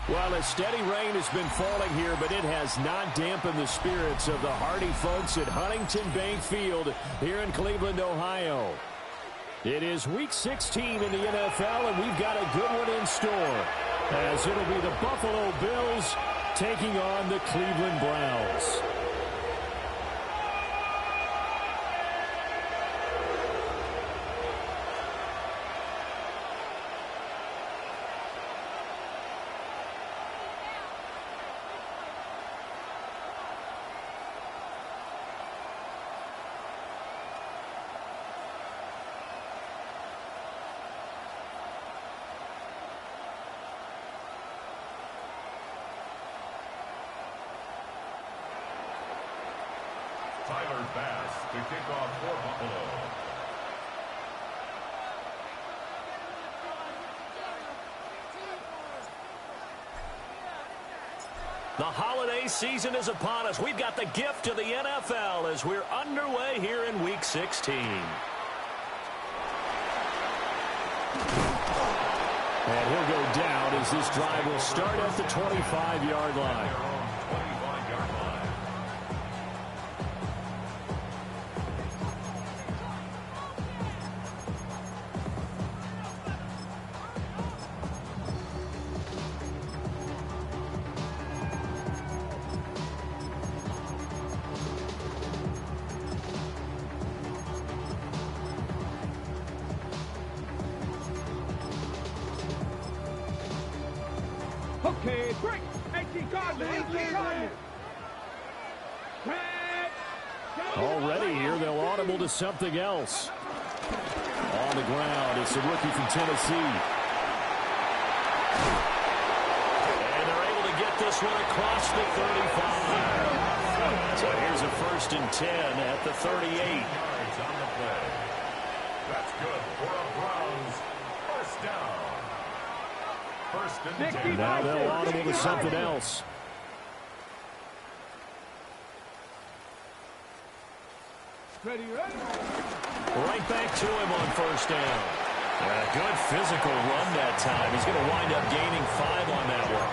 Well, a steady rain has been falling here, but it has not dampened the spirits of the hardy folks at Huntington Bank Field here in Cleveland, Ohio. It is Week 16 in the NFL, and we've got a good one in store, as it'll be the Buffalo Bills taking on the Cleveland Browns. Tyler Bass to kick off for Buffalo. The holiday season is upon us. We've got the gift of the NFL as we're underway here in Week 16. And he'll go down as this drive will start at the 25-yard line. Okay, break. 18 Gardner. Already here, they'll audible to something else. On the ground, it's the rookie from Tennessee. And they're able to get this one across the 35. So here's a 1st and 10 at the 38. That's good for a Browns first down. 1st and 10. Now they'll audible to something else. Ready. Right back to him on 1st down. A good physical run that time. He's going to wind up gaining 5 on that one.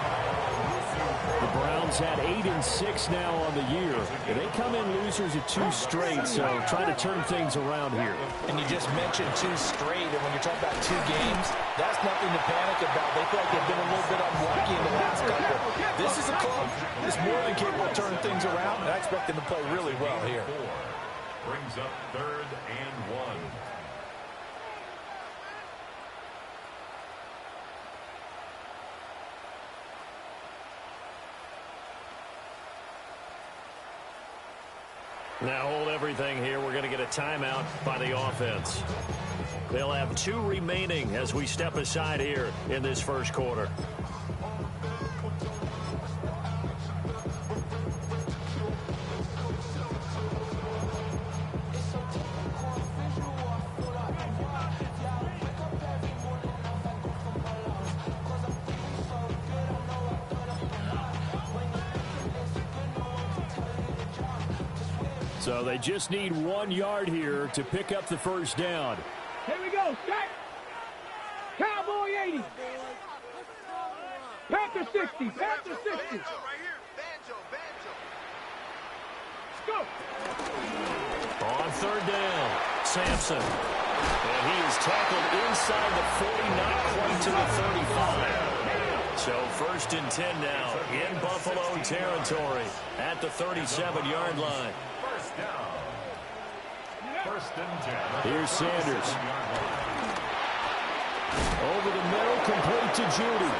The Browns had 8 and 6 now on the year. They come in losers at 2 straight, so trying to turn things around here. And you just mentioned 2 straight, and when you're talking about 2 games, that's nothing to panic about. They feel like they've been a little bit unlucky in the last couple. This is a club that's more than capable of turning things around, and I expect them to play really well here. Brings up 3rd and 1. Now hold everything here. We're going to get a timeout by the offense. They'll have 2 remaining as we step aside here in this first quarter. So they just need 1 yard here to pick up the 1st down. Here we go. Set. Cowboy 80. Panther 60. Panther 60. Let's go. On 3rd down, Sampson. And he is tackled inside the 40, not quite to the 35. So 1st and 10 now in Buffalo territory at the 37-yard line. Down. 1st and 10. Here's Sanders. Over the middle, complete to Judy.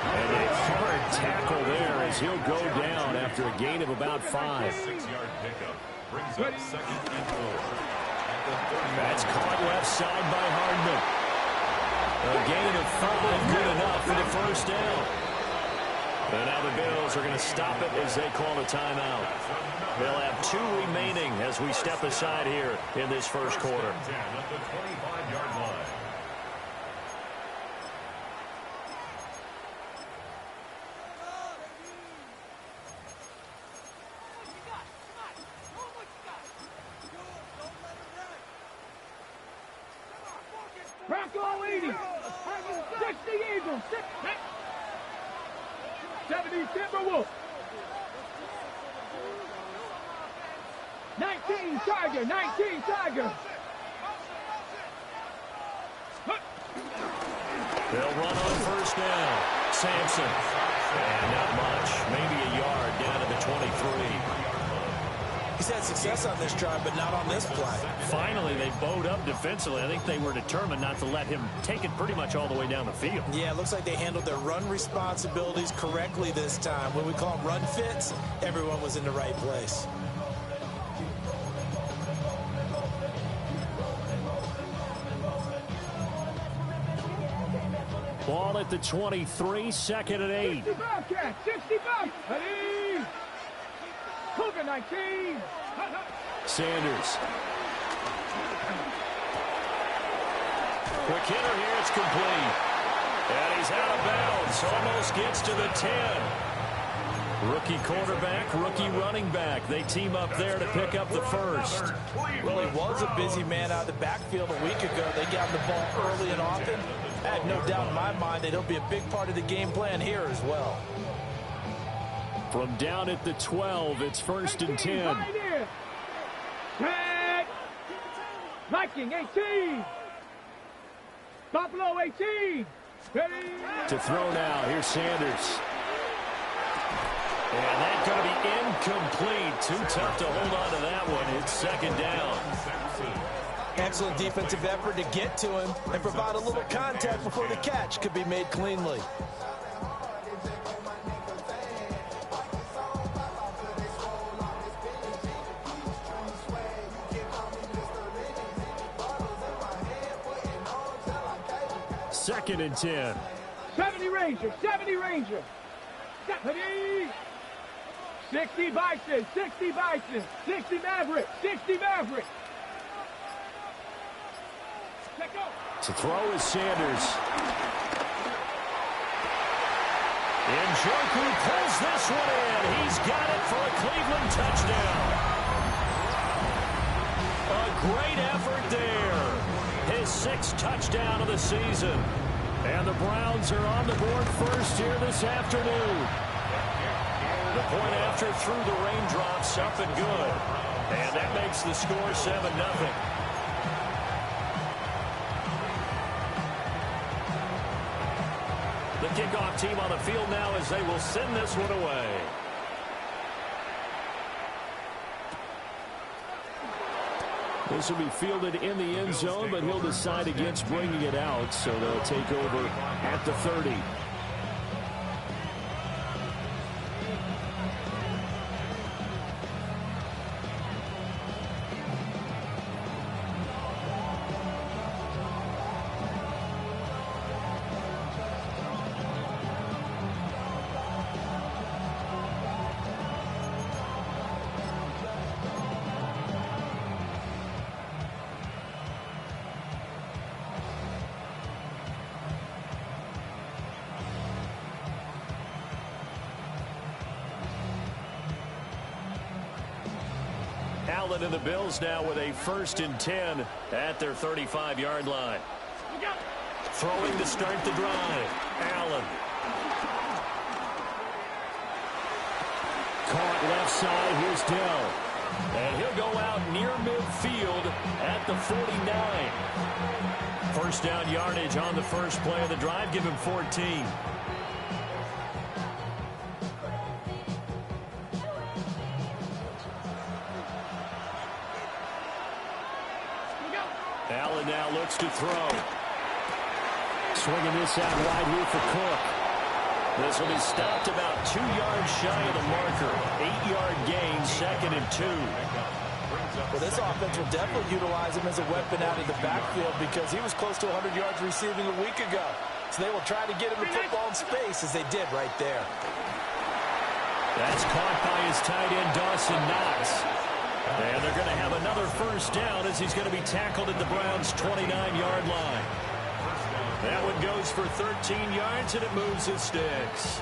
And a hard tackle there as he'll go down after a gain of about 5. 6-yard pickup. Brings up 2nd and 4. That's caught left side by Hardman. A gain of 5, good enough for the 1st down. And now the Bills are going to stop it as they call a timeout. They'll have 2 remaining as we step aside here in this first quarter. 10 at the 25-yard line. Bronco 80. 60 Eagles. 20 Timberwolves. 19 Tiger, 19 Tiger. They'll run on first down. Sampson. And not much. Maybe a yard down to the 23. He's had success on this drive, but not on this play. Finally, they bowed up defensively. I think they were determined not to let him take it pretty much all the way down the field. Yeah, it looks like they handled their run responsibilities correctly this time. When we call them run fits, everyone was in the right place. Ball at the 23, second and 8. 60 Bobcats, 60 Bobcats. Ready? Cougar 19. Sanders. Quick hitter here, it's complete. And he's out of bounds, almost gets to the 10. Rookie quarterback, rookie running back. They team up there to pick up the first. Well, he was a busy man out of the backfield a week ago. They got him the ball early and often. I have no doubt in my mind that he'll be a big part of the game plan here as well. From down at the 12, it's first and 10. Set. Viking 18. Buffalo 18. Ready? To throw now, here's Sanders. And that's going to be incomplete. Too tough to hold on to that one. It's second down. Excellent defensive effort to get to him and provide a little contact before the catch could be made cleanly. Second and 10. 70 Ranger, 70 Ranger. 70. 60 Bison, 60 Bison. 60 Maverick, 60 Maverick. To throw is Sanders. And Njoku pulls this one in. He's got it for a Cleveland touchdown. A great effort there. His 6th touchdown of the season. And the Browns are on the board first here this afternoon. The point after through the raindrops up and good. And that makes the score 7-0. The kickoff team on the field now as they will send this one away. This will be fielded in the end zone, but he'll decide against bringing it out, so they'll take over at the 30. Allen and the Bills now with a 1st and 10 at their 35-yard line. Throwing to start the drive. Allen. Caught left side. Here's Dell. And he'll go out near midfield at the 49. First down yardage on the first play of the drive. Give him 14. Allen now looks to throw. Swinging this out wide here for Cook. This will be stopped about 2 yards shy of the marker. 8-yard gain, 2nd and 2. Well, this offense will definitely utilize him as a weapon out of the backfield because he was close to 100 yards receiving a week ago. So they will try to get him the football in space as they did right there. That's caught by his tight end, Dawson Knox. And they're going to have another first down as he's going to be tackled at the Browns' 29-yard line. That one goes for 13 yards, and it moves his sticks.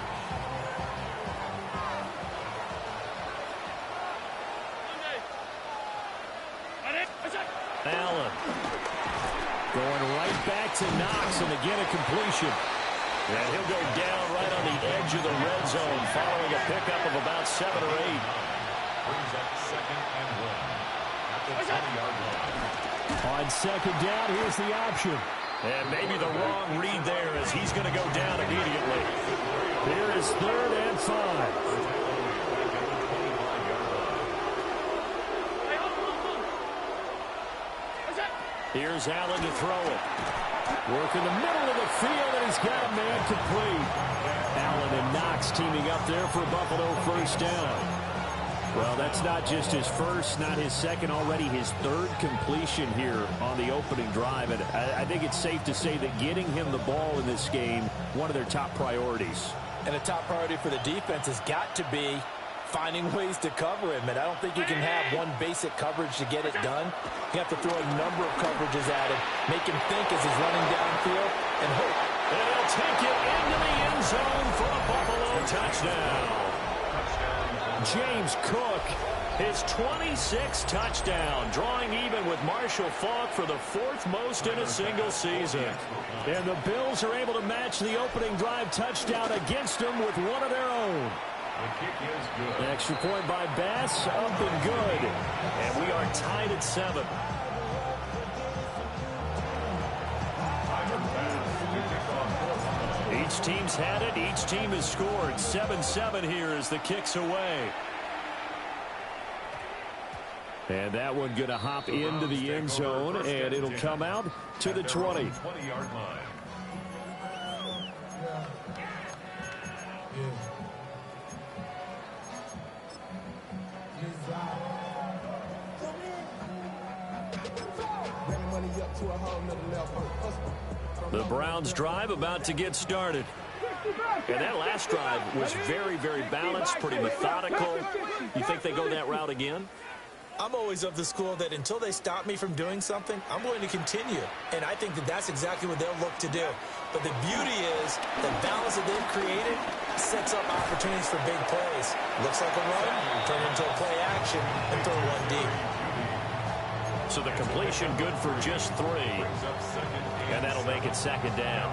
Allen going right back to Knox, and again a completion. And he'll go down right on the edge edge of the red zone following a pickup of about 7 or 8. Brings up 2nd and 1 at the 20-yard line. On 2nd down, here's the option. And maybe the wrong read there as he's going to go down immediately. Here is 3rd and 5. Here's Allen to throw it. Work in the middle of the field, and he's got a man complete. Allen and Knox teaming up there for a Buffalo 1st down. Well, that's not just his first, not his second, already his 3rd completion here on the opening drive. And I think it's safe to say that getting him the ball in this game, one of their top priorities. And a top priority for the defense has got to be finding ways to cover him. And I don't think you can have one basic coverage to get it done. You have to throw a number of coverages at him, make him think as he's running downfield, and hope. And he'll take it into the end zone for a Buffalo touchdown. James Cook, his 26th touchdown, drawing even with Marshall Faulk for the 4th most in a single season. And the Bills are able to match the opening drive touchdown against them with one of their own. The kick is good. Extra point by Bass, up and good. And we are tied at 7. Each team's had it. Each team has scored. 7-7 here as the kick's away. And that one going to hop into the end zone, and it'll come out to the 20. 20-yard line. The Browns drive about to get started. And that last drive was very, very balanced, pretty methodical. You think they go that route again? I'm always of the school that until they stop me from doing something, I'm going to continue. And I think that that's exactly what they'll look to do. But the beauty is the balance that they've created sets up opportunities for big plays. Looks like a run, turn into a play action, and throw one deep. So the completion good for just 3. And that'll make it 2nd down.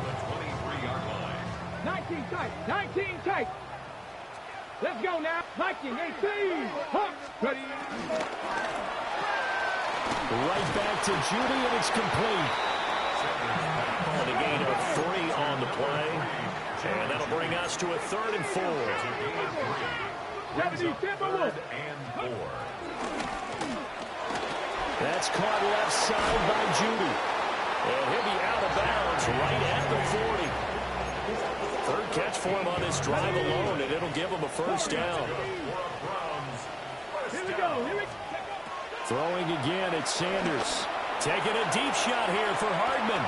19 tight, 19 tight. Let's go now. 19, 18. Hawks, ready. Right back to Judy, and it's complete. And a gain of 3 on the play. And that'll bring us to a 3rd and 4. 70, That's caught left side by Judy. And he'll be out of bounds right at the 40. 3rd catch for him on this drive alone, and it'll give him a 1st down. Here we go. Throwing again, it's Sanders. Taking a deep shot here for Hardman.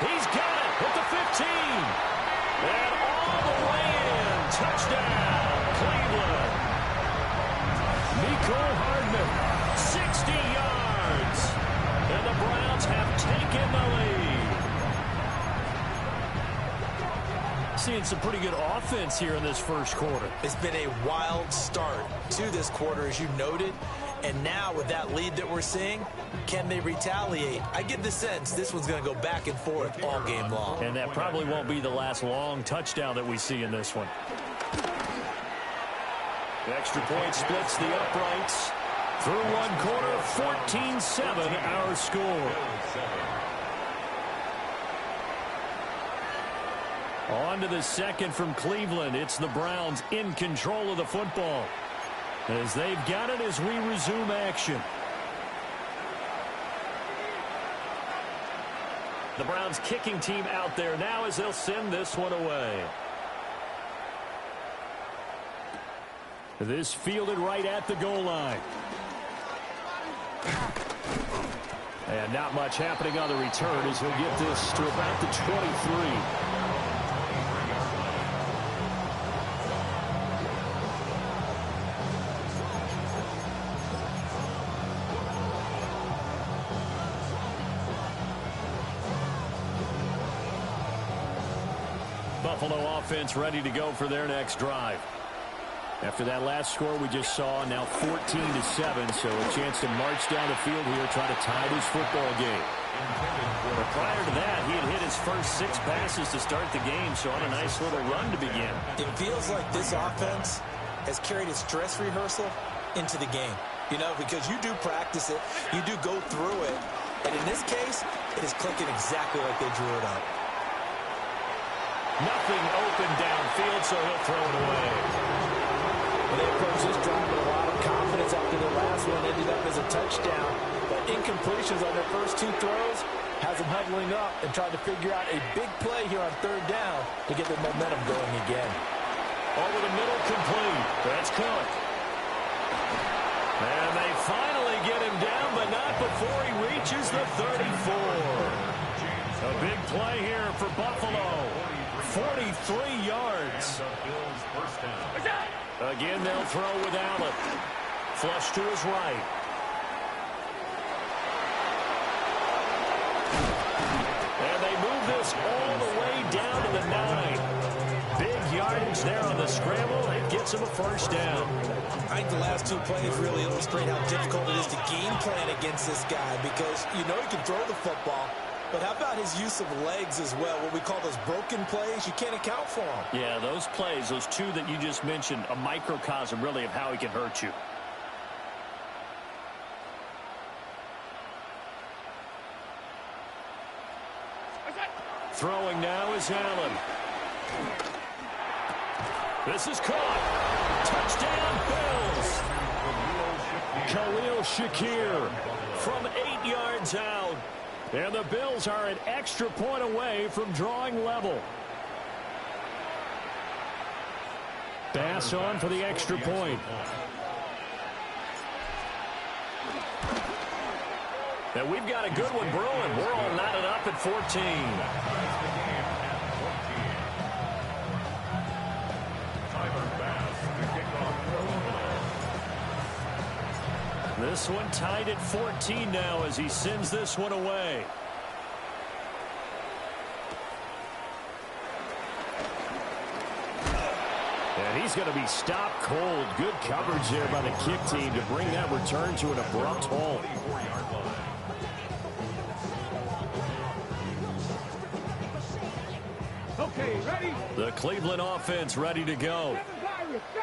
He's got it at the 15. And all the way in. Touchdown, Cleveland. Mecole Hardman, 60 yards. And the Browns have taken the lead. Seeing some pretty good offense here in this first quarter. It's been a wild start to this quarter, as you noted. And now with that lead that we're seeing, can they retaliate? I get the sense this one's going to go back and forth all game long. And that probably won't be the last long touchdown that we see in this one. The extra point splits the uprights. Through one quarter, 14-7 our score. On to the 2nd from Cleveland. It's the Browns in control of the football, as they've got it as we resume action. The Browns kicking team out there now as they'll send this one away. This fielded right at the goal line. And not much happening on the return as he'll get this to about the 23. Buffalo offense ready to go for their next drive. After that last score we just saw, now 14-7, so a chance to march down the field here, try to tie this football game. But prior to that, he had hit his first 6 passes to start the game, so on a nice little run to begin. It feels like this offense has carried its dress rehearsal into the game. You know, because you do practice it, you do go through it, and in this case, it is clicking exactly like they drew it up. Nothing open downfield, so he'll throw it away. They approached this drive with a lot of confidence after the last one ended up as a touchdown. But incompletions on their first 2 throws has them huddling up and trying to figure out a big play here on 3rd down to get the momentum going again. Over the middle, complete. That's Cook. And they finally get him down, but not before he reaches the 34. A big play here for Buffalo. 43 yards. Again, they'll throw with Allen. Flush to his right. And they move this all the way down to the 9. Big yardage there on the scramble. It gets him a first down. I think the last 2 plays really illustrate how difficult it is to game plan against this guy because you know he can throw the football. But how about his use of legs as well? What we call those broken plays, you can't account for them. Yeah, those plays, those 2 that you just mentioned, a microcosm really of how he can hurt you. Throwing now is Allen. This is caught. Touchdown, Bills. Khalil Shakir from 8 yards out. And the Bills are an extra point away from drawing level. Bass on for the extra point. And we've got a good one brewing. We're all knotted up at 14. This one tied at 14 now as he sends this one away. And he's going to be stopped cold. Good coverage there by the kick team to bring that return to an abrupt halt. Okay, ready? The Cleveland offense ready to go.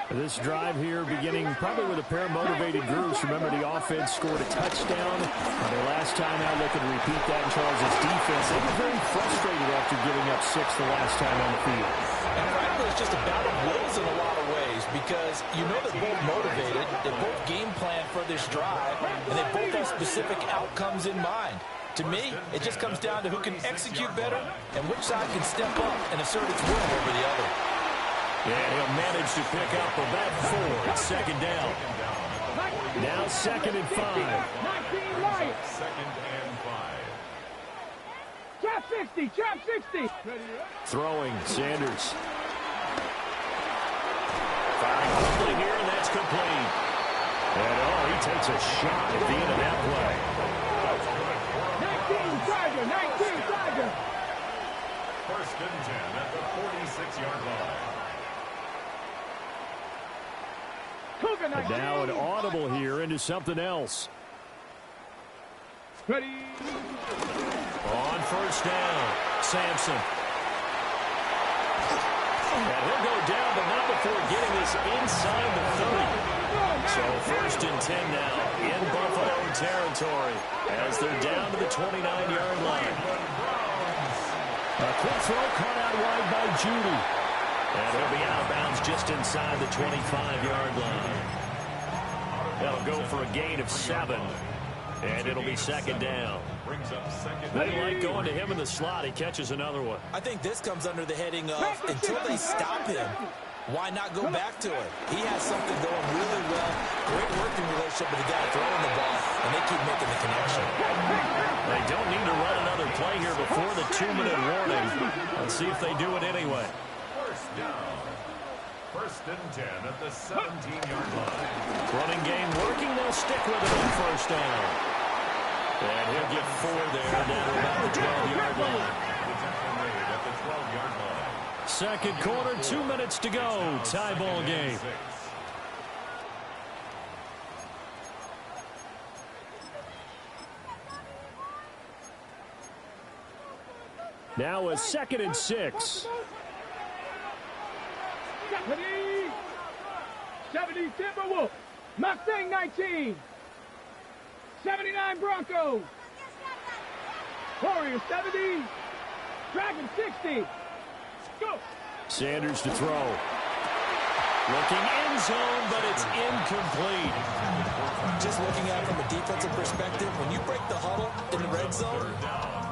This drive here beginning probably with a pair of motivated groups. Remember, the offense scored a touchdown. Their last time out, they could repeat that in Charles' defense. They were very frustrated after giving up 6 the last time on the field. And frankly, it's just a battle of wills in a lot of ways because you know they're both motivated. They both game plan for this drive, and they both have specific outcomes in mind. To me, it just comes down to who can execute better and which side can step up and assert its will over the other. Yeah, he'll manage to pick up about 4. It's 2nd down. Now 2nd and 5. 19 right. 2nd and 5. Trap 60, trap 60. Throwing, Sanders. Firing quickly here, and that's complete. And he takes a shot at the end of that play. 19 Tiger, 19 Tiger. 1st and 10 at the 46-yard line. And now an audible here into something else. Ready. On 1st down, Sampson. And he'll go down, but not before getting this inside the 30. So 1st and 10 now in Buffalo territory as they're down to the 29-yard line. A quick throw caught out wide by Judy. And he'll be out of bounds just inside the 25-yard line. They'll go for a gain of 7. And it'll be 2nd down. They like going to him in the slot. He catches another one. I think this comes under the heading of until they stop him, why not go back to it? He has something going really well. Great working relationship with the guy throwing the ball, and they keep making the connection. They don't need to run another play here before the 2-minute warning. Let's see if they do it anyway. 1st down. 1st and 10 at the 17-yard line. Running game working. They'll stick with it on 1st down. And he'll get 4 there down to about the 12-yard line. Detention made at the 12-yard line. 2nd quarter, 2 minutes to go. Tie ball game. Now a 2nd and 6. 70 Timberwolves. Mustang 19. 79 Broncos. Warriors 70. Dragon 60. Go. Sanders to throw. Looking end zone, but it's incomplete. Just looking at it from a defensive perspective, when you break the huddle in the red zone,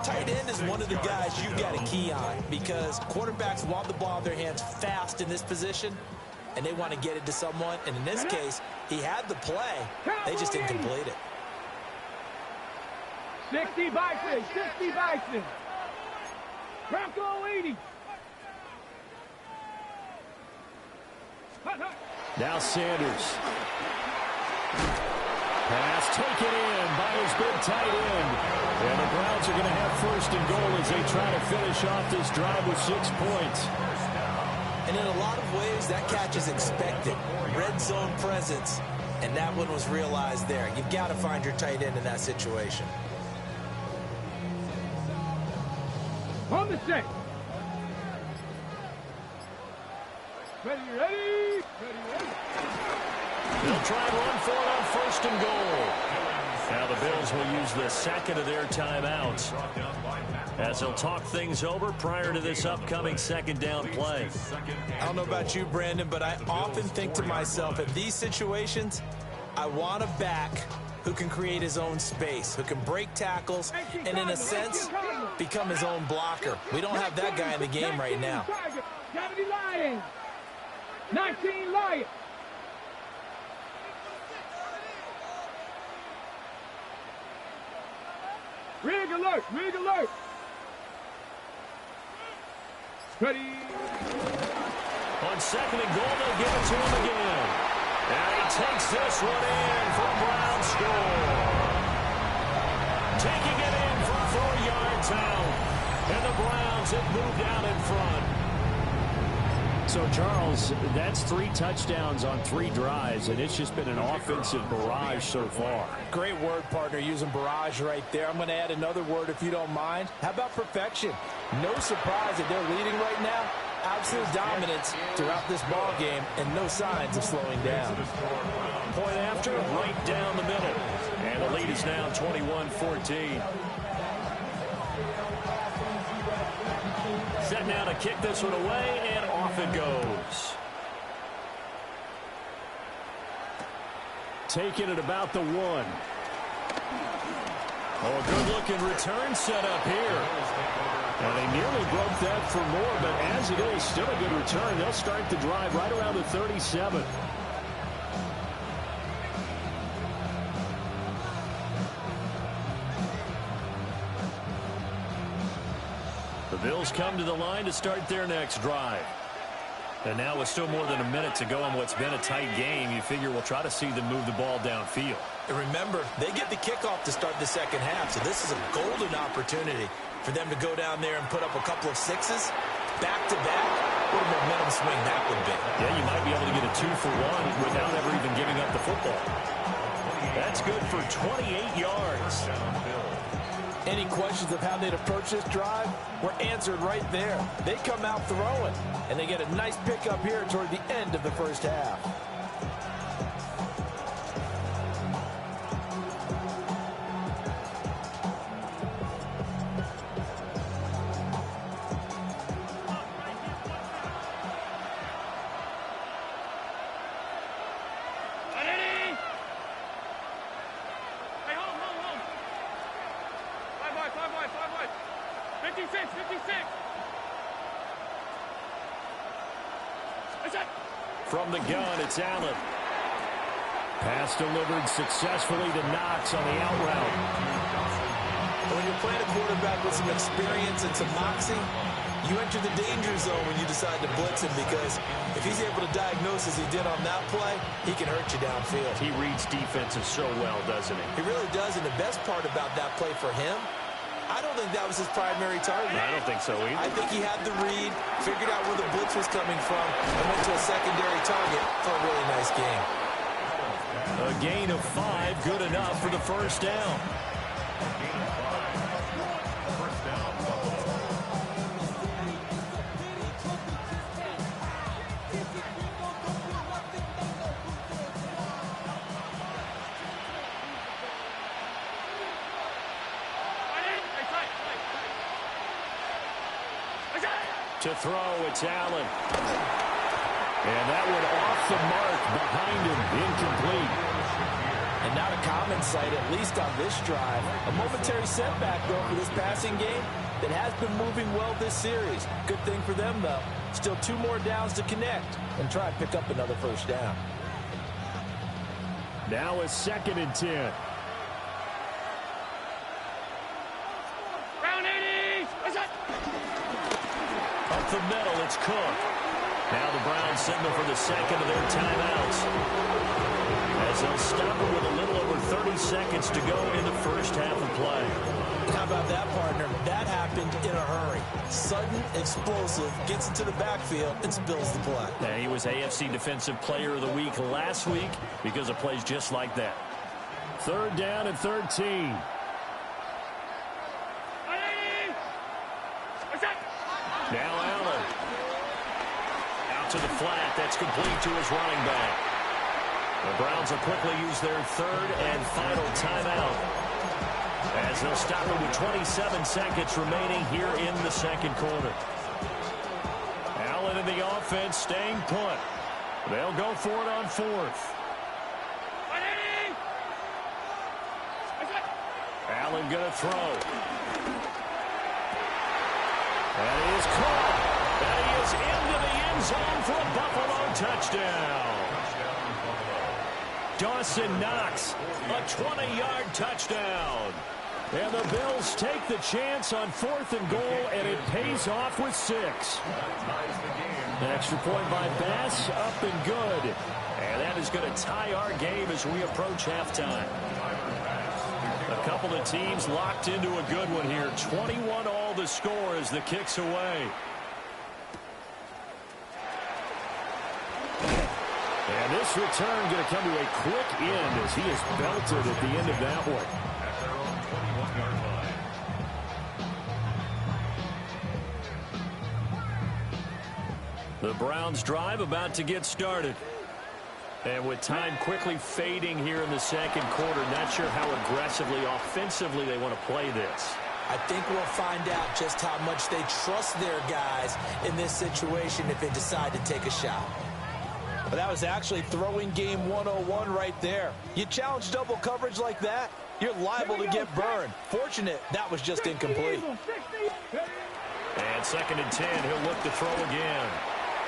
tight end is one of the guys you've got to key on because quarterbacks want the ball in their hands fast in this position, and they want to get it to someone. And in this case, he had the play. They just didn't complete it. 60 Bison. 60 Bison. Bronco 80. Now Sanders. Pass taken in by his big tight end. And the Browns are going to have 1st and goal as they try to finish off this drive with 6 points. And in a lot of ways, that catch is expected. Red zone presence, and that one was realized there. You've got to find your tight end in that situation. On the set. Ready, ready. They'll try and run for it on 1st and goal. Now the Bills will use the 2nd of their timeouts as they'll talk things over prior to this upcoming 2nd down play. I don't know about you, Brandon, but I often think to myself, in these situations, I want a back who can create his own space, who can break tackles, and in a sense, become his own blocker. We don't have that guy in the game right now. 70 Lions. 19 Lions. Rig alert, rig alert. Ready. On 2nd and goal, they'll give it to him again. And he takes this one in for a Brown score. Taking it in from 4 yards out. And the Browns have moved out in front. So, Charles, that's 3 touchdowns on 3 drives, and it's just been an offensive barrage so far. Great word, partner, using barrage right there. I'm going to add another word if you don't mind. How about perfection? No surprise that they're leading right now. Absolute dominance throughout this ball game and no signs of slowing down. Point after, right down the middle. And the lead is now 21-14. Set now to kick this one away, and off it goes. Taking it about the 1. Oh, a good-looking return set up here. And they nearly broke that for more, but as it is, still a good return. They'll start the drive right around the 37. The Bills come to the line to start their next drive. And now with still more than a minute to go in what's been a tight game, you figure we'll try to see them move the ball downfield. And remember, they get the kickoff to start the 2nd half, so this is a golden opportunity for them to go down there and put up a couple of 6s back-to-back. What a momentum swing that would be. Yeah, you might be able to get a 2-for-1 without ever even giving up the football. That's good for 28 yards. Any questions of how they'd approach this drive were answered right there. They come out throwing, and they get a nice pickup here toward the end of the 1st half. From the gun, it's Allen. Pass delivered successfully to Knox on the out route. When you're playing a quarterback with some experience and some moxie, you enter the danger zone when you decide to blitz him, because if he's able to diagnose as he did on that play, he can hurt you downfield. He reads defenses so well, doesn't he? He really does, and the best part about that play for him, I don't think that was his primary target. I don't think so either. I think he had the read, figured out where the blitz was coming from, and went to a secondary target for a really nice game. A gain of 5, good enough for the 1st down. To throw, it's Allen. And that one off the mark behind him, incomplete. And not a common sight, at least on this drive. A momentary setback, though, for this passing game that has been moving well this series. Good thing for them, though. Still 2 more downs to connect and try and pick up another first down. Now a 2nd and 10. Round 80. Up the middle, it's Cook. Now the Browns signal for the second of their timeouts, as they'll stop it with a little over 30 seconds to go in the first half of play. How about that, partner? That happened in a hurry. Sudden, explosive, gets into the backfield, and spills the play. Yeah, he was AFC Defensive Player of the Week last week because of plays just like that. 3rd down and 13. Now Allen. Out to the flat. That's complete to his running back. The Browns will quickly use their 3rd and final timeout, as they'll stop it with 27 seconds remaining here in the 2nd quarter. Allen in the offense staying put. They'll go for it on 4th. Allen going to throw. That is caught. That he is into the end zone for a Buffalo touchdown. Dawson Knox, a 20-yard touchdown. And the Bills take the chance on 4th and goal, and it pays off with 6. An extra point by Bass, up and good. And that is going to tie our game as we approach halftime. A couple of teams locked into a good one here. 21 all the score as the kick's away. And this return going to come to a quick end as he is belted at the end of that one. At their own 21-yard line. The Browns drive about to get started. And with time quickly fading here in the 2nd quarter, not sure how aggressively, offensively they want to play this. I think we'll find out just how much they trust their guys in this situation if they decide to take a shot. But that was actually throwing game 101 right there. You challenge double coverage like that, you're liable to get burned. Fortunate that was just incomplete. And 2nd and 10, he'll look to throw again.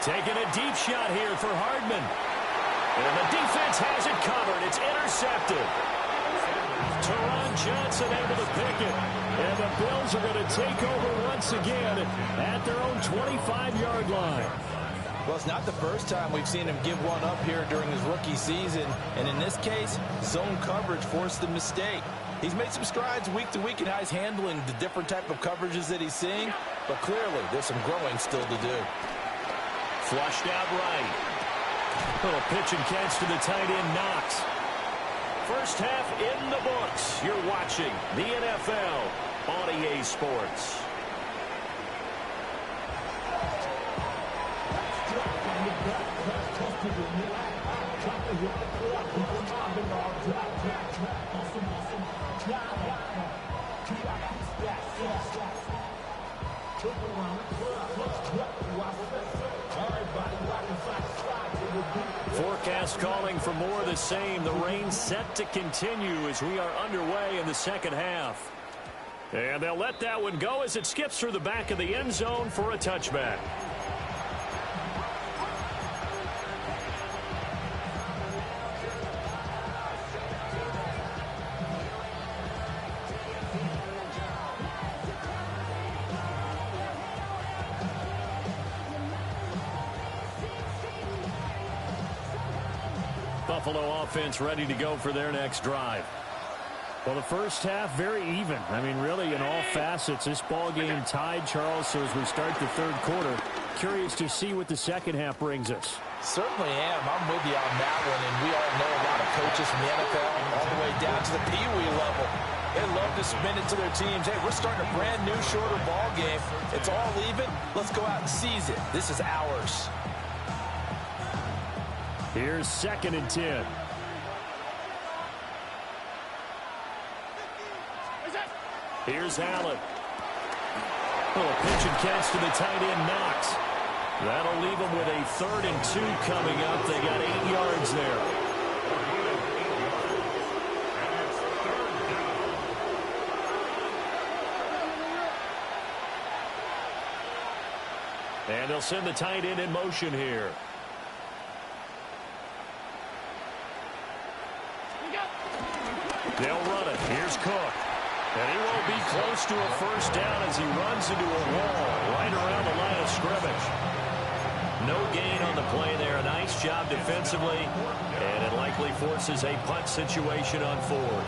Taking a deep shot here for Hardman. And the defense has it covered. It's intercepted. Teron Johnson able to pick it. And the Bills are going to take over once again at their own 25-yard line. Well, it's not the first time we've seen him give one up here during his rookie season. And in this case, zone coverage forced the mistake. He's made some strides week to week in how he's handling the different type of coverages that he's seeing. But clearly, there's some growing still to do. Flushed out right. Little pitch and catch to the tight end, Knox. First half in the books. You're watching the NFL on EA Sports. Forecast calling for more of the same. The rain set to continue as we are underway in the 2nd half. And they'll let that one go as it skips through the back of the end zone for a touchback. Buffalo offense ready to go for their next drive. Well, the first half very even. I mean, really in all facets. This ball game tied, Charles, so as we start the 3rd quarter, curious to see what the 2nd half brings us. Certainly am. I'm with you on that one, and we all know a lot of coaches from the NFL all the way down to the Pee-wee level. They love to submit it to their teams. Hey, we're starting a brand new, shorter ball game. It's all even. Let's go out and seize it. This is ours. Here's 2nd and 10. Here's Allen. Oh, a pitch and catch to the tight end, Knox. That'll leave them with a 3rd and 2 coming up. They got 8 yards there. And they'll send the tight end in motion here. They'll run it. Here's Cook. And he won't be close to a first down as he runs into a wall right around the line of scrimmage. No gain on the play there. A nice job defensively. And it likely forces a punt situation on 4th.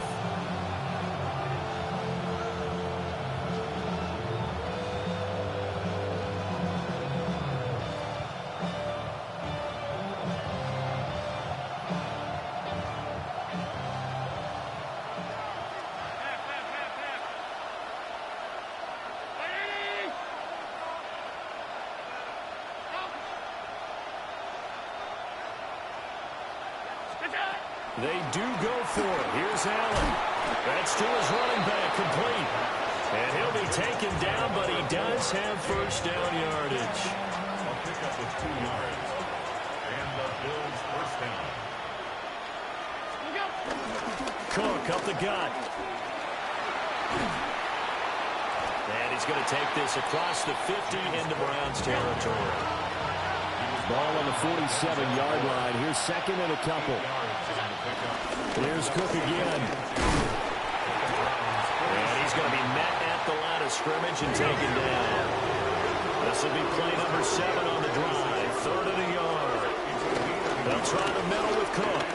They do go for it. Here's Allen. That's to his running back, complete. And he'll be taken down, but he does have first down yardage. A pickup of 2 yards. And the Bills first down. Cook up the gut. And he's going to take this across the 50 into Browns territory. Ball on the 47-yard line. Here's 2nd and a couple. Here's Cook again. And he's going to be met at the line of scrimmage and taken down. This will be play number 7 on the drive. 3rd and a yard. They'll try the middle with Cook.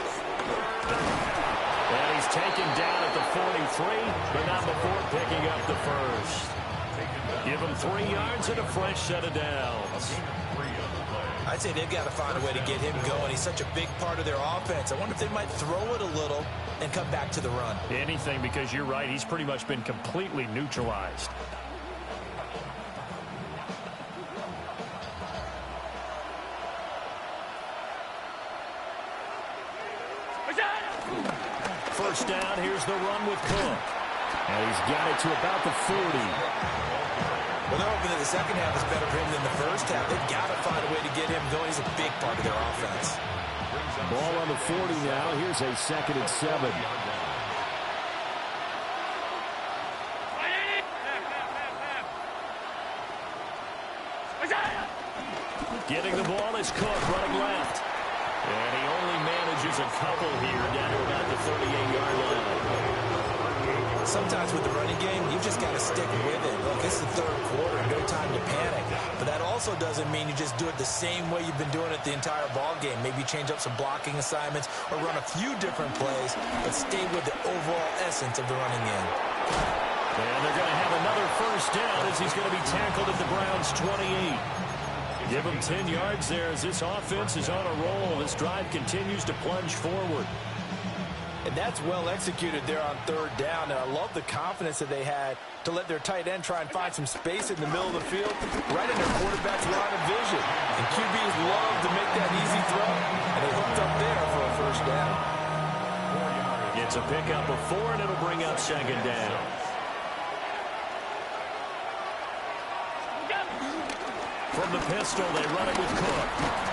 And he's taken down at the 43, but not before picking up the first. Give him 3 yards and a fresh set of downs. I'd say they've got to find a way to get him going. He's such a big part of their offense. I wonder if they might throw it a little and come back to the run. Anything, because you're right. He's pretty much been completely neutralized. First down, here's the run with Cook. And he's got it to about the 40. Well, they're hoping that the second half is better for him than the first half. They've got to find a way to get him going. He's a big part of their offense. Ball on the 40 now. Here's a 2nd and 7. Getting the ball is Cook running left. And he only manages a couple here down to about the 38-yard line. Sometimes with the running game, you've just got to stick with it. Look, it's the 3rd quarter, no time to panic. But that also doesn't mean you just do it the same way you've been doing it the entire ball game. Maybe change up some blocking assignments or run a few different plays, but stay with the overall essence of the running game. And they're going to have another first down as he's going to be tackled at the Browns' 28. Give him 10 yards there as this offense is on a roll. This drive continues to plunge forward. And that's well executed there on 3rd down. And I love the confidence that they had to let their tight end try and find some space in the middle of the field, right in their quarterback's line of vision. And QBs love to make that easy throw. And they hooked up there for a first down. It's a pickup of 4, and it'll bring up 2nd down. From the pistol, they run it with Cook.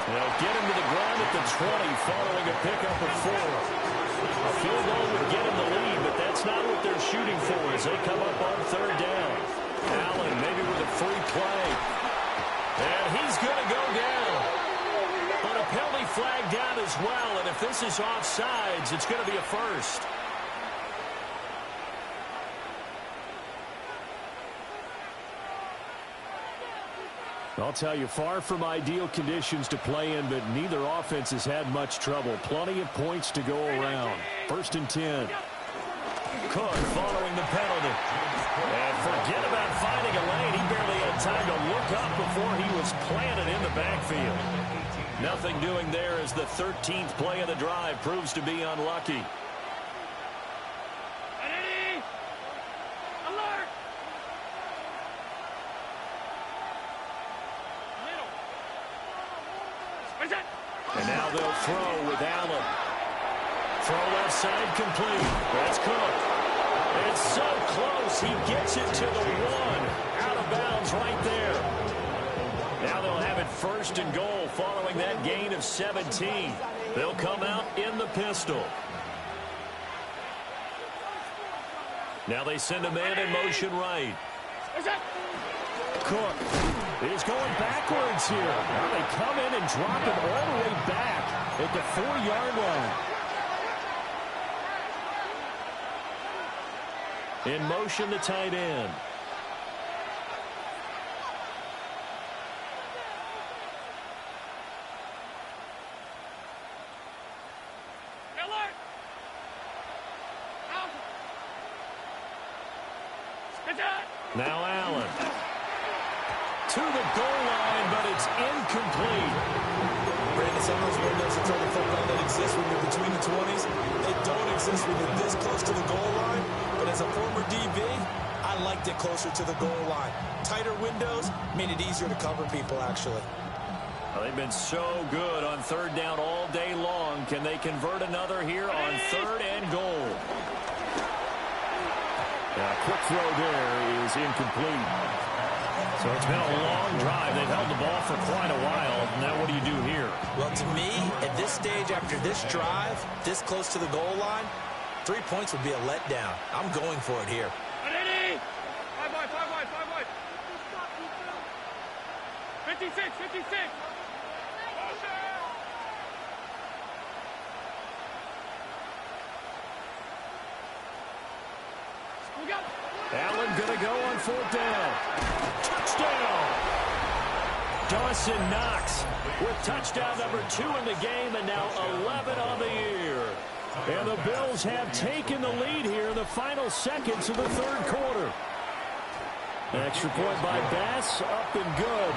They'll get him to the ground at the 20 following a pickup of 4. A field goal would get him the lead, but that's not what they're shooting for as they come up on 3rd down. Allen maybe with a free play. And he's going to go down. But a penalty flag down as well, and if this is offsides, it's going to be a first. I'll tell you, far from ideal conditions to play in, but neither offense has had much trouble. Plenty of points to go around. 1st and 10. Cook following the penalty. And forget about finding a lane. He barely had time to look up before he was planted in the backfield. Nothing doing there as the 13th play of the drive proves to be unlucky. And now they'll throw with Allen. Throw left side complete. That's Cook. It's so close. He gets it to the one. Out of bounds right there. Now they'll have it first and goal following that gain of 17. They'll come out in the pistol. Now they send a man in motion right. Cook is going backwards here. Now they come in and drop it all the way back at the 4-yard line. In motion, the tight end. Now Allen. To the goal line, but it's incomplete. Brandon, some of those windows in front of the front line that exist when you're between the 20s, they don't exist when you're this close to the goal line. But as a former DB, I liked it closer to the goal line. Tighter windows made it easier to cover people, actually. Well, they've been so good on third down all day long. Can they convert another here on third and goal? A quick throw there is incomplete. So it's been a long drive. They've held the ball for quite a while. Now what do you do here? Well, to me, at this stage after this drive, this close to the goal line, 3 points would be a letdown. I'm going for it here. 56. Allen going to go on fourth down. Touchdown! Dawson Knox with touchdown number 2 in the game and now 11 on the year. And the Bills have taken the lead here in the final seconds of the third quarter. Extra point by Bass, up and good.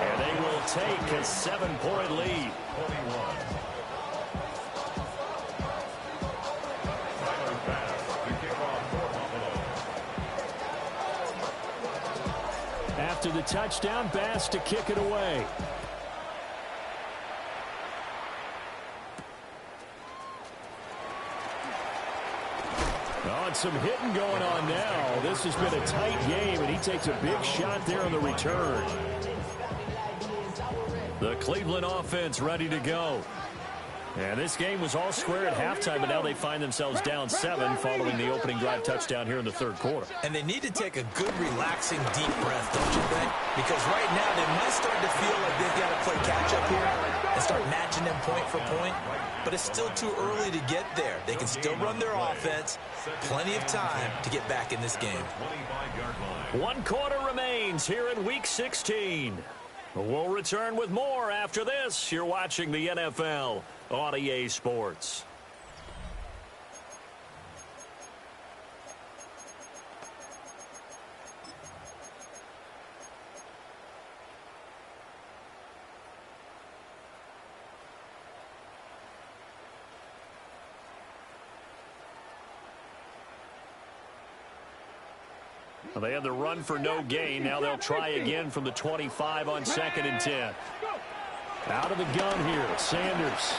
And they will take a 7-point lead. After the touchdown, Bass to kick it away. Oh, and some hitting going on now. This has been a tight game, and he takes a big shot there on the return. The Cleveland offense ready to go. And this game was all square at halftime, but now they find themselves down 7 following the opening drive touchdown here in the third quarter. And they need to take a good, relaxing, deep breath, don't you think? Because right now they might start to feel like they've got to play catch-up here and start matching them point for point. But it's still too early to get there. They can still run their offense. Plenty of time to get back in this game. 1 quarter remains here in Week 16. We'll return with more after this. You're watching the NFL on EA Sports. Well, they had the run for no gain. Now they'll try again from the 25 on 2nd and 10. Out of the gun here, Sanders.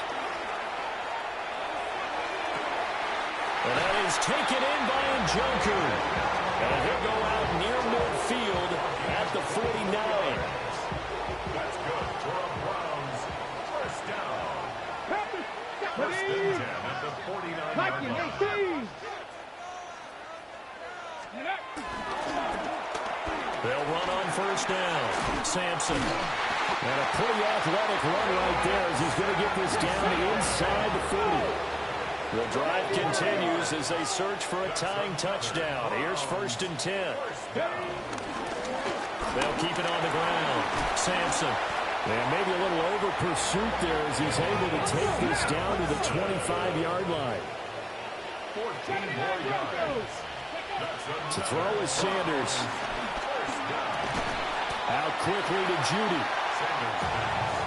And that is taken in by Njoku. And he'll go out near midfield at the 49. That's good for a Browns first down. First and 10 at the 49-yard line. They'll run on first down. Sampson. And a pretty athletic run right there as he's going to get this down inside the 40. The drive continues as they search for a tying touchdown. Here's 1st and 10. They'll keep it on the ground. Sampson. And maybe a little over pursuit there as he's able to take this down to the 25-yard line. 14 more yards. To throw is Sanders. Out quickly to Judy.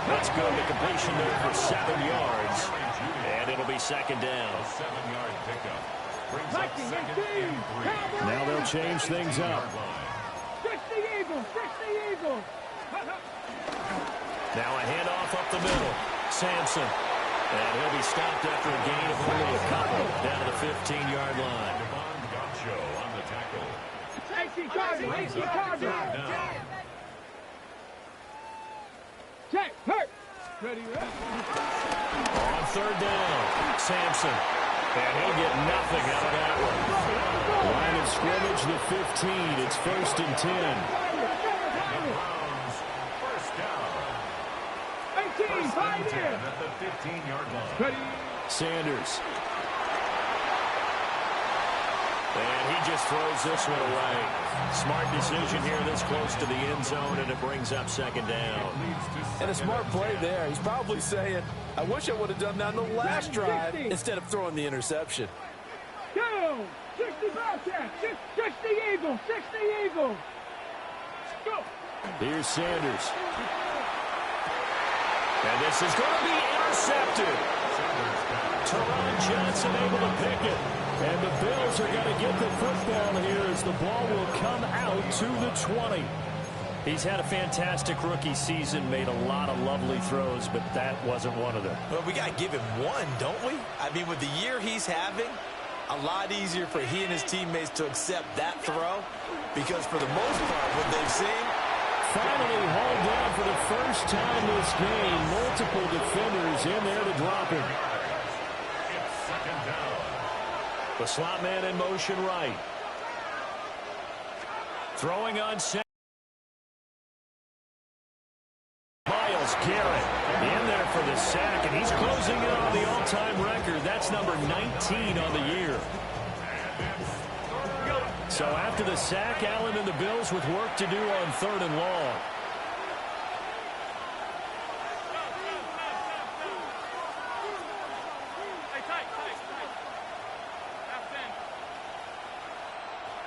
That's good. The completion there for 7 yards. And it'll be 2nd down. 7-yard pickup. Brings up 2nd and 3. Now they'll change things up. Fix the Eagles. Now a handoff up the middle. Sampson And he'll be stopped after a gain of only a couple down to the 15-yard line. On the tackle. AC Cardinal. Check, hurt. Ready, On third down, Sampson. And he'll get nothing out of that one. Line of scrimmage, the 15. It's 1st and 10. First down. 18, find it. At the 15-yard line. Ready. Sanders. And he just throws this one away. Smart decision here this close to the end zone, and it brings up 2nd down. And a smart play there. He's probably saying, I wish I would have done that in the last drive instead of throwing the interception. Go. 60 Bobcat. 60 Eagles. 60 Eagles. Go. Here's Sanders. And this is going to be intercepted. Teron Johnson able to pick it. And the Bills are going to get the football here as the ball will come out to the 20. He's had a fantastic rookie season, made a lot of lovely throws, but that wasn't one of them. Well, we got to give him one, don't we? I mean, with the year he's having, a lot easier for he and his teammates to accept that throw because for the most part, what they've seen, finally hauled down for the first time this game. Multiple defenders in there to drop him. It's 2nd down. The slot man in motion right. Throwing on center. Myles Garrett in there for the sack, and he's closing in on the all-time record. That's number 19 on the year. So after the sack, Allen and the Bills with work to do on 3rd and long.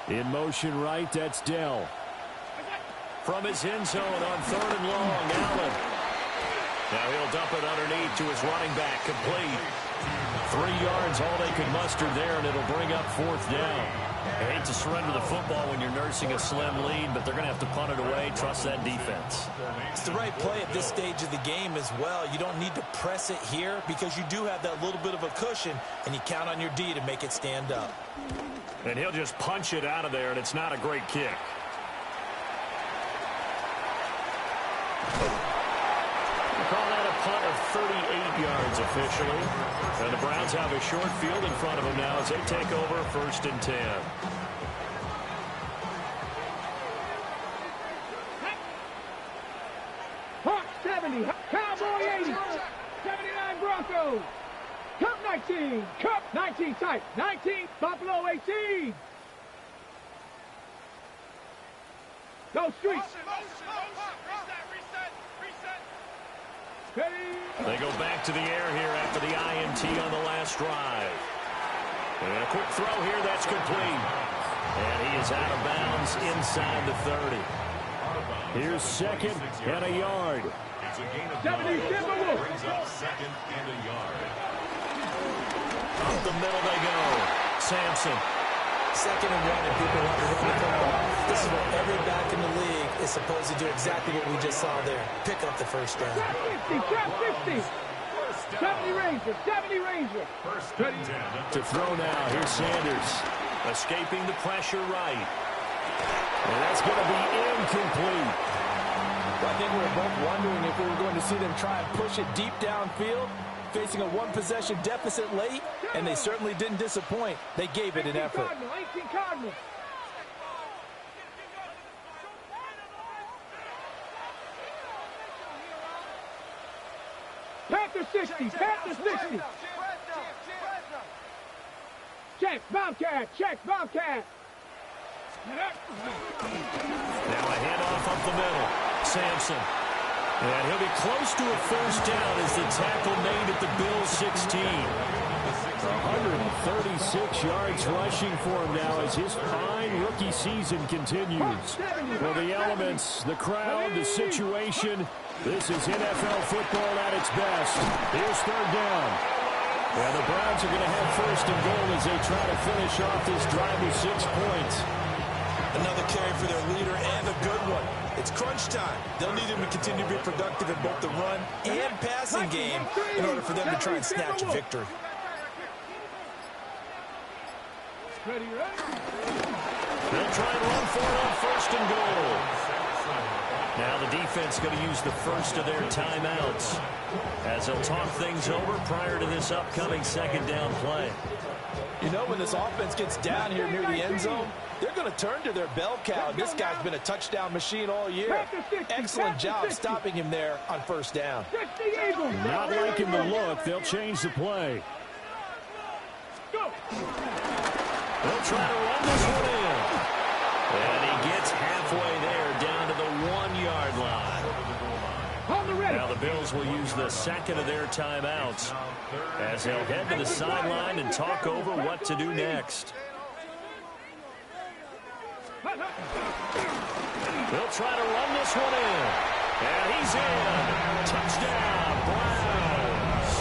In motion right, that's Dell. From his end zone on 3rd and long, Allen. Now he'll dump it underneath to his running back, complete. 3 yards, all they could muster there, and it'll bring up 4th down. I hate to surrender the football when you're nursing a slim lead, but they're going to have to punt it away. Trust that defense. it's the right play at this stage of the game as well. You don't need to press it here because you do have that little bit of a cushion, and you count on your D to make it stand up. And he'll just punch it out of there, and it's not a great kick. Call that a punt of 38 yards officially. And the Browns have a short field in front of them now as they take over 1st and 10. Hawk 70, Cowboy 80, 79 Broncos, Cup 19, Cup 19 type, 19, Buffalo 18. Go Streets. They go back to the air here after the INT on the last drive. And a quick throw here, that's complete. And he is out of bounds inside the 30. Here's 2nd and a yard. It's a gain of 70 Timberwolves. brings up 2nd and a yard. Up the middle they go. Sampson. 2nd and 1, and people want to run the football. This is what every back in the league is supposed to do, exactly what we just saw there. Pick up the first down. Trap 50, trap 50. 70 Ranger, 70 Ranger. First and 10. To throw now, here's Sanders. Escaping the pressure right. And that's going to be incomplete. I think we were both wondering if we were going to see them try and push it deep downfield, facing a one-possession deficit late, and they certainly didn't disappoint. They gave it an effort. 18 Cardinals. Panther 60, Panther 60. Check, Bobcat, check, Bobcat. Now a handoff up the middle. Sampson. And he'll be close to a first down as the tackle made at the Bills 16. 136 yards rushing for him now as his fine rookie season continues. Well, the elements, the crowd, the situation, this is NFL football at its best. Here's 3rd down. And the Browns are going to have 1st and goal as they try to finish off this drive with 6 points. Another carry for their leader, and a good one. It's crunch time. They'll need him to continue to be productive in both the run and passing game in order for them to try and snatch a victory. Ready, right? They'll try and run for it on 1st and goal. Now the defense going to use the first of their timeouts as they'll talk things over prior to this upcoming 2nd down play. You know, when this offense gets down here near the end zone, they're going to turn to their bell cow. And this guy's been a touchdown machine all year. Excellent job stopping him there on 1st down. Not liking the look. They'll change the play. They'll try to run this one in. And he gets halfway there down to the 1-yard line. Now the Bills will use the 2nd of their timeouts as they'll head to the sideline and talk over what to do next. They'll try to run this one in. And he's in. Touchdown, Browns.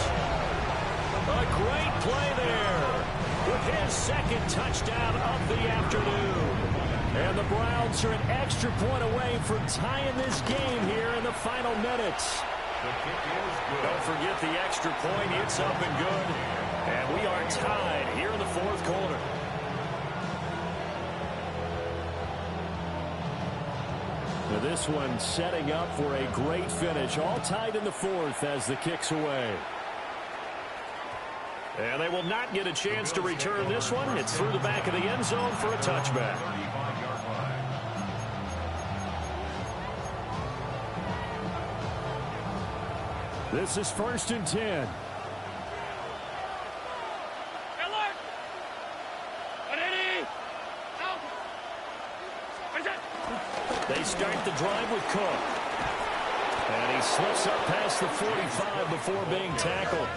A great play there with his 2nd touchdown of the afternoon. And the Browns are an extra point away from tying this game here in the final minutes. Don't forget the extra point. It's up and good. And we are tied here in the 4th quarter. Now this one setting up for a great finish. All tied in the 4th as the kick's away. And they will not get a chance to return this one. It's through the back of the end zone for a touchback. This is 1st and 10. They start the drive with Cook. And he slips up past the 45 before being tackled.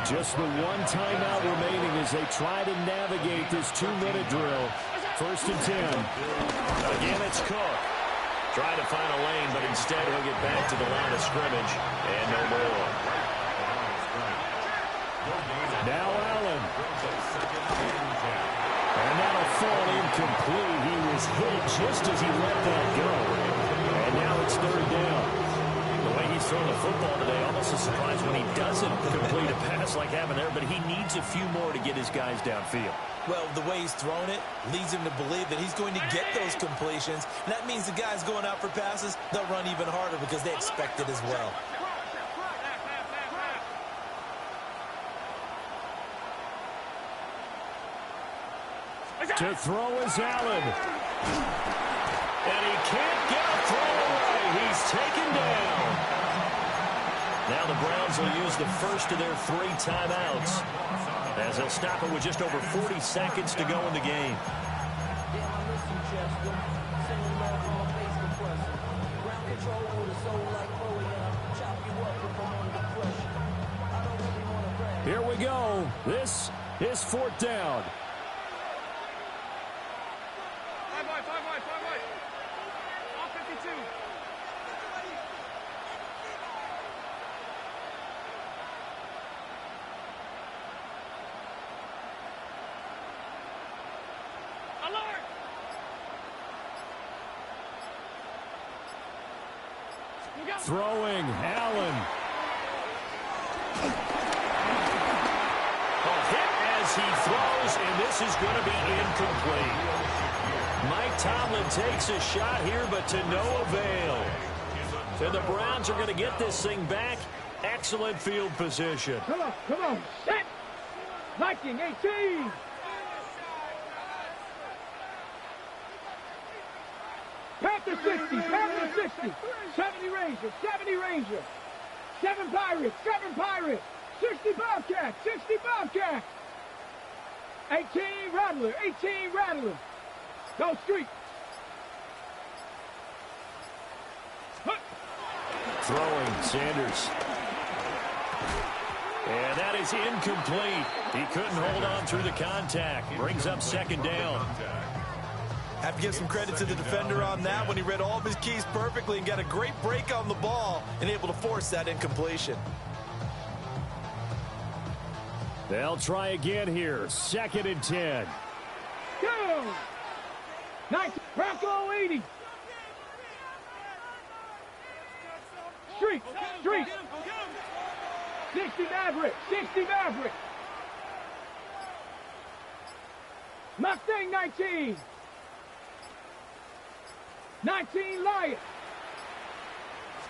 Just the one timeout remaining as they try to navigate this 2-minute drill. 1st and 10. Again, it's Cook. Try to find a lane, but instead he'll get back to the line of scrimmage and no more. Now Allen. And that'll fall incomplete. He was hit just as he let that go. And now it's 3rd down. The way he's throwing the football today, almost a surprise when he doesn't complete a pass like having there, but he needs a few more to get his guys downfield. Well, the way he's thrown it leads him to believe that he's going to get those completions. And that means the guys going out for passes, they'll run even harder because they expect it as well. To throw is Allen. And he can't get a throw away. He's taken down. Now the Browns will use the first of their 3 timeouts as they'll stop it with just over 40 seconds to go in the game. Here we go. This is 4th down. Throwing, Allen. A hit as he throws, and this is going to be incomplete. Mike Tomlin takes a shot here, but to no avail. And the Browns are going to get this thing back. Excellent field position. Come on, set. Viking 18. Panther 60, Panther 60. 70 Ranger, 70 Ranger. 7 Pirates, 7 Pirates. 60 Bobcats, 60 Bobcats. 18 Rattler, 18 Rattler. Go Street. Throwing, Sanders. And that is incomplete. He couldn't hold on through the contact. Brings up 2nd down. Have to give some credit to the defender on that when he read all of his keys perfectly and got a great break on the ball and able to force that incompletion. They'll try again here. 2nd and 10. Go! 19, Bronco 80. Street, 60 Maverick, 60 Maverick. Mustang 19. 19 Lion.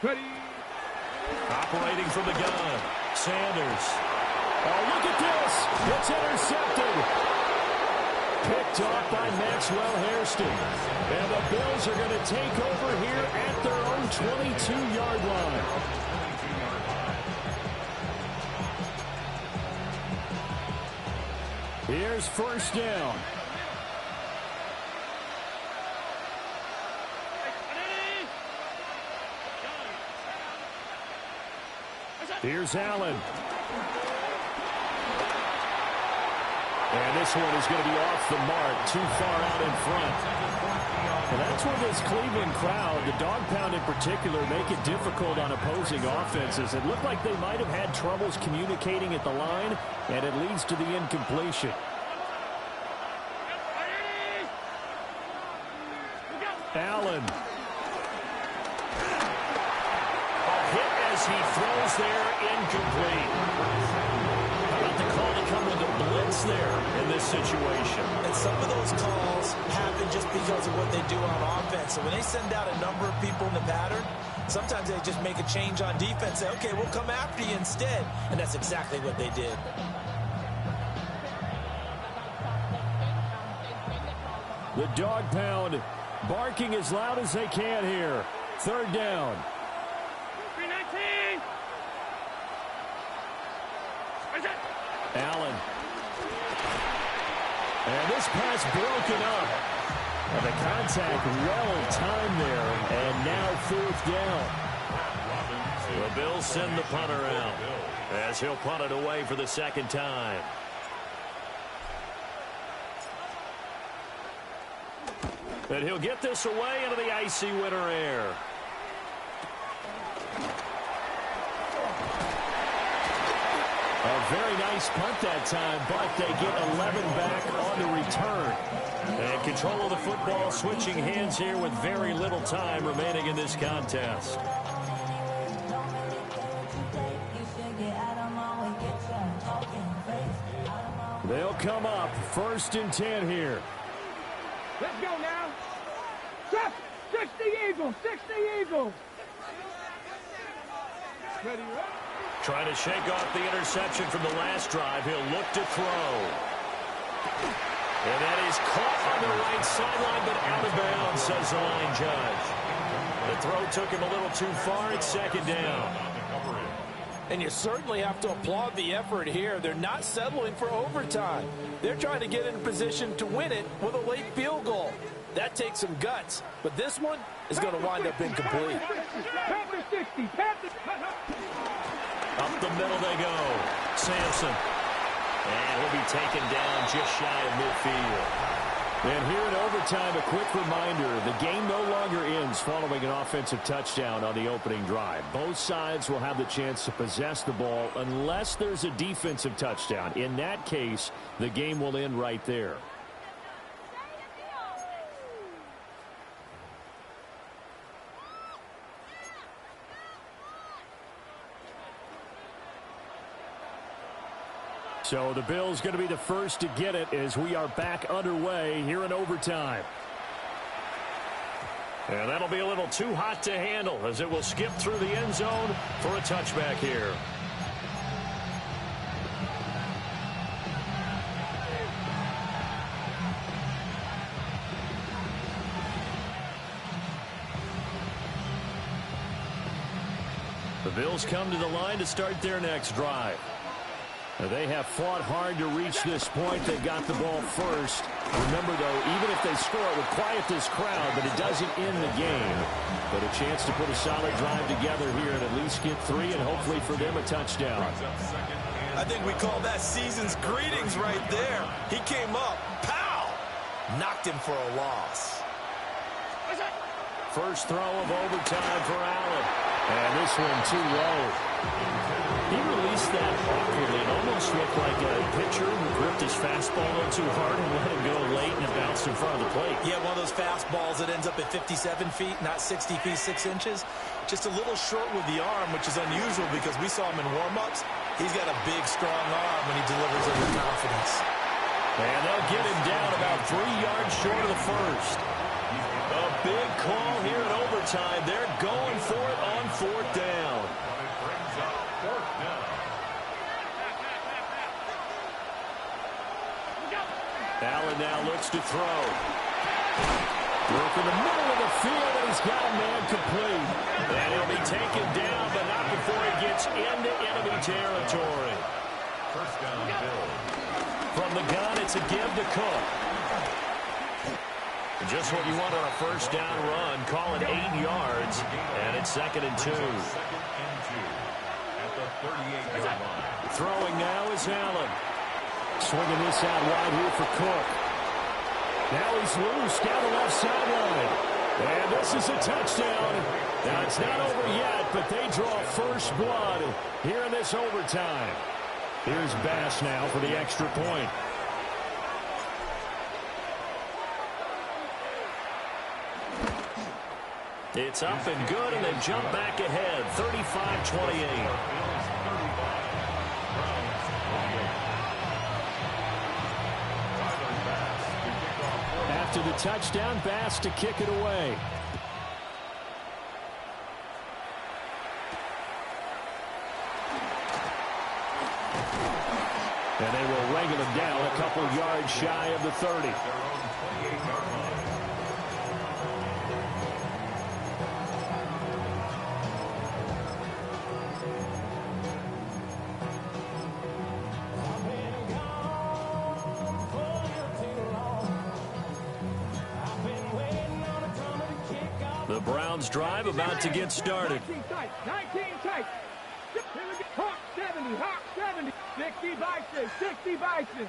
Ready. Operating from the gun, Sanders. Oh, look at this. It's intercepted. Picked off by Maxwell Hairston. And the Bills are going to take over here at their own 22-yard line. Here's first down. Here's Allen. And this one is going to be off the mark, too far out in front. And that's where this Cleveland crowd, the dog pound in particular, make it difficult on opposing offenses. It looked like they might have had troubles communicating at the line, and it leads to the incompletion. Allen. A hit as he throws there, incomplete. How about the call to come with the blitz there in this situation? And some of those calls happen just because of what they do on offense. So when they send out a number of people in the pattern, sometimes they just make a change on defense. Say, okay, we'll come after you instead. And that's exactly what they did. The dog pound barking as loud as they can here. Third down. 319. Allen. And this pass broken up. And the contact well timed there. And now fourth down. The Bills send the punter out as he'll punt it away for the second time. And he'll get this away into the icy winter air. A very nice punt that time, but they get 11 back on the return. And control of the football switching hands here with very little time remaining in this contest. They'll come up first and 10 here. Let's go now. 60 Eagles, 60 Eagles. Ready, right? Trying to shake off the interception from the last drive. He'll look to throw. And that is caught on the right sideline, but out of bounds, says the line judge. The throw took him a little too far. It's second down. And you certainly have to applaud the effort here. They're not settling for overtime. They're trying to get in a position to win it with a late field goal. That takes some guts, but this one is going to wind up incomplete. Panther 60, Panther. Up the middle they go. Sampson. And he'll be taken down just shy of midfield. And here in overtime, a quick reminder, the game no longer ends following an offensive touchdown on the opening drive. Both sides will have the chance to possess the ball unless there's a defensive touchdown. In that case, the game will end right there. So the Bills going to be the first to get it as we are back underway here in overtime. And that'll be a little too hot to handle as it will skip through the end zone for a touchback here. The Bills come to the line to start their next drive. They have fought hard to reach this point. They got the ball first. Remember, though, even if they score, it would quiet this crowd, but it doesn't end the game. But a chance to put a solid drive together here and at least get 3 and hopefully for them a touchdown. I think we call that season's greetings right there. He came up, pow! Knocked him for a loss. First throw of overtime for Allen. And this one too low. He released that awkwardly. It almost looked looked like a pitcher who gripped his fastball a little too hard and let him go late, and it bounced in front of the plate. Yeah, one of those fastballs that ends up at 57 feet, not 60 feet, 6 inches. Just a little short with the arm, which is unusual because we saw him in warm-ups. He's got a big, strong arm when he delivers it with confidence. And they'll get him down about 3 yards short of the first. A big call here in overtime. They're going for it on 4th down. It brings up 4th down. Allen now looks to throw. Look in the middle of the field, and he's got a man complete. And he'll be taken down, but not before he gets into enemy territory. 1st down, Bills. From the gun, it's a give to Cook. Just what you want on a 1st down run. Call it 8 yards, and it's 2nd and 2. 2nd and 2 at the 38-yard line. Throwing now is Allen. Swinging this out wide here for Cook. Now he's loose down the left sideline. And this is a touchdown. Now it's not over yet, but they draw first blood here in this overtime. Here's Bass now for the extra point. It's up and good, and they jump back ahead, 35-28. After the touchdown, Bass to kick it away. And they will wrangle him down a couple yards shy of the 30. The Browns drive about to get started. 19 tight. Here we go. Hawk 70. 60 Bison.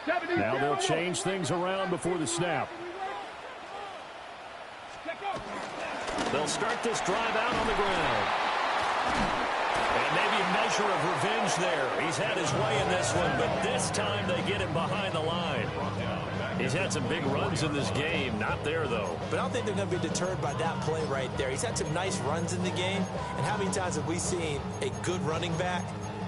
70. Now they'll change things around before the snap. They'll start this drive out on the ground. And maybe a measure of revenge there. He's had his way in this one, but this time they get him behind the line. He's had some big runs in this game. Not there, though. But I don't think they're going to be deterred by that play right there. He's had some nice runs in the game. And how many times have we seen a good running back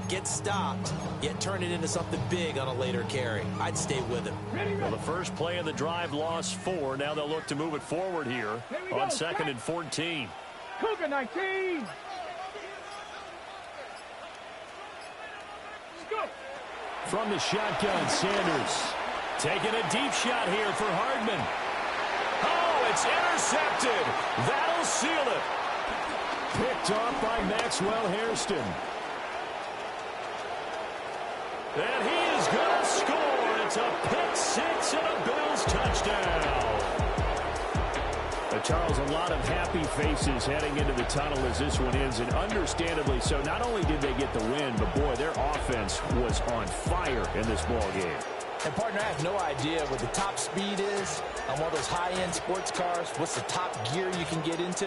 get stopped, yet turn it into something big on a later carry? I'd stay with him. Well, the first play of the drive lost 4. Now they'll look to move it forward here on 2nd and 14. Cougar 19. Go. From the shotgun, Sanders. Taking a deep shot here for Hardman. Oh, it's intercepted. That'll seal it. Picked off by Maxwell Hairston. And he is going to score. It's a pick six and a Bills touchdown. Charles, a lot of happy faces heading into the tunnel as this one ends, and understandably so. Not only did they get the win, but, boy, their offense was on fire in this ball game. And, partner, I have no idea what the top speed is on one of those high-end sports cars. What's the top gear you can get into?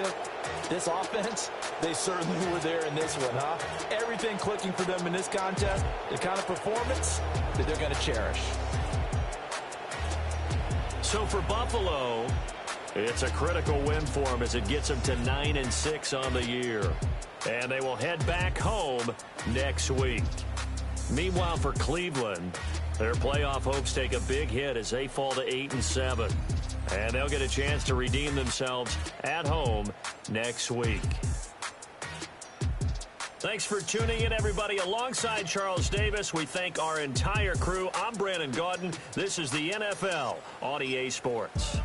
This offense, they certainly were there in this one, huh? Everything clicking for them in this contest, the kind of performance that they're going to cherish. So for Buffalo, it's a critical win for them as it gets them to 9-6 on the year. And they will head back home next week. Meanwhile, for Cleveland, their playoff hopes take a big hit as they fall to 8-7. And they'll get a chance to redeem themselves at home next week. Thanks for tuning in, everybody. Alongside Charles Davis, we thank our entire crew. I'm Brandon Gaudin. This is the NFL on EA Sports.